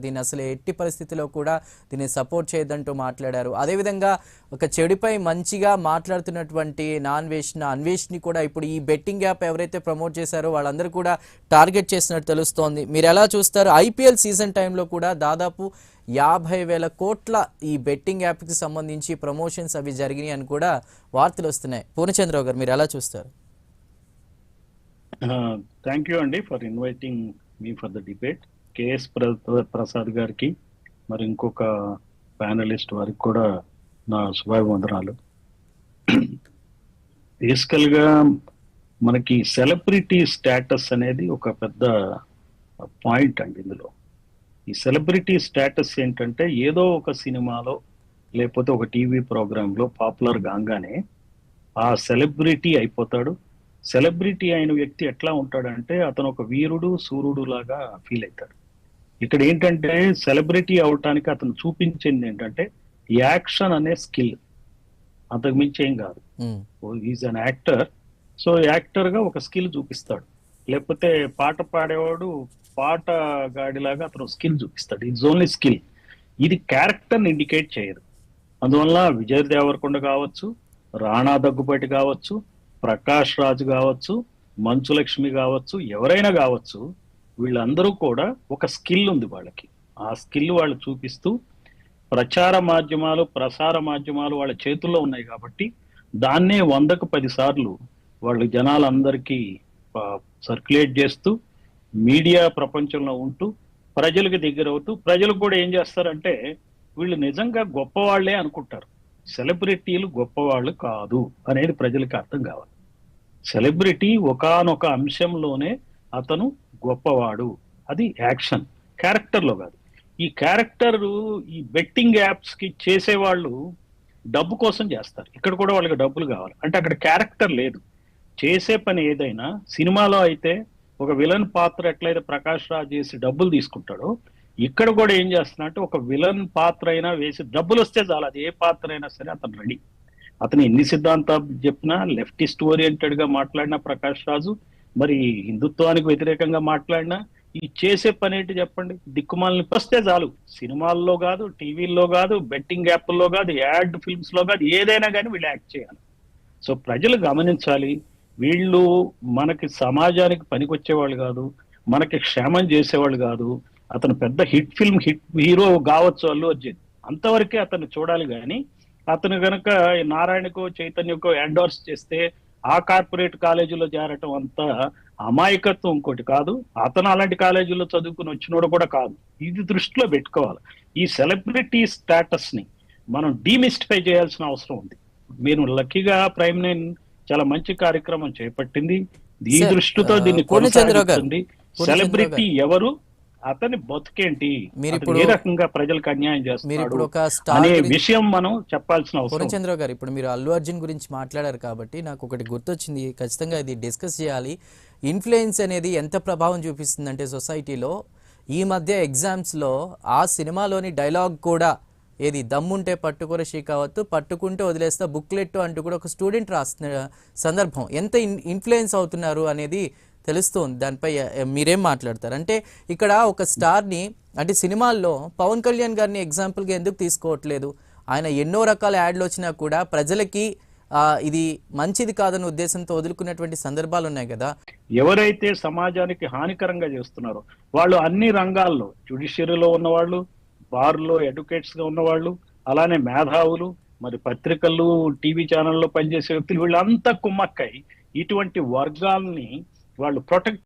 దీన్ని అసలు ఎట్టి పరిస్థితిలో కూడా దీన్ని సపోర్ట్ చేయొద్దంటూ మాట్లాడారు. అదేవిధంగా ఒక చెడుపై మంచిగా మాట్లాడుతున్నటువంటి అన్వేష్ని కూడా ఇప్పుడు ఈ బెట్టింగ్ యాప్ ఎవరైతే ప్రమోట్ చేశారో వాళ్ళందరూ కూడా టార్గెట్ చేసినట్టు తెలుస్తోంది. మీరు ఎలా చూస్తారు? ఐపీఎల్ సీజన్ టైంలో కూడా దాదాపు 50,000 కోట్ల ఈ బెట్టింగ్ యాప్కి సంబంధించి ప్రమోషన్స్ అవి జరిగినాయి అని కూడా వార్తలు వస్తున్నాయి. పూర్ణచంద్రరావు గారు, మీరు ఎలా చూస్తారు? థ్యాంక్ యూ అండి for inviting me for the debate. KS Prasad గారికి మరి ఇంకొక ప్యానలిస్ట్ వారికి కూడా నా శుభాభివందనాలు. బేసికల్ గా మనకి సెలబ్రిటీ స్టేటస్ అనేది ఒక పెద్ద పాయింట్ అండి. ఇందులో ఈ సెలబ్రిటీ స్టేటస్ ఏంటంటే ఏదో ఒక సినిమాలో లేకపోతే ఒక టీవీ ప్రోగ్రాంలో పాపులర్ కాగానే ఆ సెలబ్రిటీ అయిపోతాడు. సెలబ్రిటీ అయిన వ్యక్తి ఎట్లా ఉంటాడంటే అతను ఒక వీరుడు సూర్యుడు లాగా ఫీల్ అవుతాడు. ఇక్కడ ఏంటంటే సెలబ్రిటీ అవటానికి అతను చూపించింది ఏంటంటే యాక్షన్ అనే స్కిల్, అంతకు మించి ఏం కాదు. Is an actor, so actor గా ఒక స్కిల్ చూపిస్తాడు. లేకపోతే పాట పాడేవాడు పాట గాడిలాగా అతను స్కిల్ చూపిస్తాడు. It's only skill. ఇది క్యారెక్టర్ని ఇండికేట్ చేయదు. అందువల్ల విజయ్ దేవరకొండ కావచ్చు, రాణా దగ్గుబాటి కావచ్చు, ప్రకాష్ రాజ్ కావచ్చు, మంచు లక్ష్మి కావచ్చు, ఎవరైనా కావచ్చు, వీళ్ళందరూ కూడా ఒక స్కిల్ ఉంది వాళ్ళకి. ఆ స్కిల్ వాళ్ళు చూపిస్తూ ప్రచార మాధ్యమాలు ప్రసార మాధ్యమాలు వాళ్ళ చేతుల్లో ఉన్నాయి కాబట్టి దాన్నే 100కు 10 సార్లు వాళ్ళు జనాలందరికీ సర్క్యులేట్ చేస్తూ మీడియా ప్రపంచంలో ఉంటూ ప్రజలకు దగ్గర అవుతూ ప్రజలు కూడా ఏం చేస్తారంటే వీళ్ళు నిజంగా గొప్పవాళ్లే అనుకుంటారు. సెలబ్రిటీలు గొప్పవాళ్ళు కాదు అనేది ప్రజలకు అర్థం కావాలి. సెలబ్రిటీ ఒకానొక అంశంలోనే అతను గొప్పవాడు. అది యాక్షన్, క్యారెక్టర్లో కాదు. ఈ క్యారెక్టర్ ఈ బెట్టింగ్ యాప్స్ కి చేసేవాళ్ళు డబ్బు కోసం చేస్తారు. ఇక్కడ కూడా వాళ్ళకి డబ్బులు కావాలి అంటే అక్కడ క్యారెక్టర్ లేదు. చేసే పని ఏదైనా సినిమాలో అయితే ఒక విలన్ పాత్ర ఎట్లయితే ప్రకాష్ రాజ్ చేసి డబ్బులు తీసుకుంటాడో ఇక్కడ కూడా ఏం చేస్తున్నట్టు ఒక విలన్ పాత్ర అయినా వేసి డబ్బులు వస్తే చాలు. అది ఏ పాత్ర అయినా సరే అతను రెడీ. అతను ఎన్ని సిద్ధాంతాలు చెప్పినా, లెఫ్టిస్ట్ ఓరియంటెడ్ గా మాట్లాడినా ప్రకాష్ రాజు, మరి హిందుత్వానికి వ్యతిరేకంగా మాట్లాడినా, ఈ చేసే పని ఏంటి చెప్పండి? దిక్కుమాలని వస్తే చాలు. సినిమాల్లో కాదు, టీవీల్లో కాదు, బెట్టింగ్ యాప్ల్లో కాదు, యాడ్ ఫిల్మ్స్ లో కాదు, ఏదైనా కానీ వీళ్ళు యాక్ట్ చేయాలి. సో ప్రజలు గమనించాలి, వీళ్ళు మనకి సమాజానికి పనికొచ్చేవాళ్ళు కాదు, మనకి క్షేమం చేసేవాళ్ళు కాదు. అతను పెద్ద హిట్ ఫిల్మ్ హిట్ హీరో కావచ్చు అల్లు అర్జున్, అంతవరకే అతను చూడాలి. కానీ అతను గనక నారాయణకో చైతన్యకో ఎండోర్స్ చేస్తే ఆ కార్పొరేట్ కాలేజీలో చేరటం అంత అమాయకత్వం ఇంకోటి కాదు. అతను అలాంటి కాలేజీలో చదువుకుని వచ్చినోడు కూడా కాదు. ఇది దృష్టిలో పెట్టుకోవాలి. ఈ సెలబ్రిటీ స్టేటస్ ని మనం డీమిస్టిఫై చేయాల్సిన అవసరం ఉంది. మీరు లక్కీగా ప్రైమ్ నైన్ చాలా మంచి కార్యక్రమం చేపట్టింది. ఈ దృష్టితో దీన్ని కొనసాగిస్తుంది. సెలబ్రిటీ ఎవరు, అతని బతుకేంటి, ఏ రకంగా ప్రజలకు అన్యాయం చేస్తున్నారు అనే విషయం మనం చెప్పాల్సిన అవసరం. పూర్ణచంద్రరావు గారు, ఇప్పుడు మీరు అల్లు అర్జున్ గురించి మాట్లాడారు కాబట్టి నాకు ఒకటి గుర్తొచ్చింది, ఖచ్చితంగా ఇది డిస్కస్ చేయాలి. ఇన్ఫ్లుయెన్స్ అనేది ఎంత ప్రభావం చూపిస్తుందంటే సొసైటీలో, ఈ మధ్య ఎగ్జామ్స్లో ఆ సినిమాలోని డైలాగ్ కూడా ఏది దమ్ముంటే పట్టుకోర షీకావత్తు, పట్టుకుంటే వదిలేస్తా బుక్లెట్ అంటూ కూడా ఒక స్టూడెంట్ రాస్తున్న సందర్భం, ఎంత ఇన్ఫ్లుయెన్స్ అవుతున్నారు అనేది తెలుస్తుంది. దానిపై మీరేం మాట్లాడతారు? అంటే ఇక్కడ ఒక స్టార్ని, అంటే సినిమాల్లో పవన్ కళ్యాణ్ గారిని ఎగ్జాంపుల్గా ఎందుకు తీసుకోవట్లేదు? ఆయన ఎన్నో రకాల యాడ్లు వచ్చినా కూడా ప్రజలకి ఇది మంచిది కాదన్న ఉద్దేశంతో వదులుకున్నటువంటి సందర్భాలు ఉన్నాయి కదా. ఎవరైతే సమాజానికి హానికరంగా చేస్తున్నారో వాళ్ళు అన్ని రంగాల్లో, జ్యుడిషియరీలో ఉన్నవాళ్ళు, బార్లో అడ్వకేట్స్ గా ఉన్నవాళ్ళు, అలానే మేధావులు, మరి పత్రికలు టీవీ ఛానల్లో పనిచేసే వ్యక్తులు, వీళ్ళంతా కుమ్మక్కై ఇటువంటి వర్గాల్ని వాళ్ళు ప్రొటెక్ట్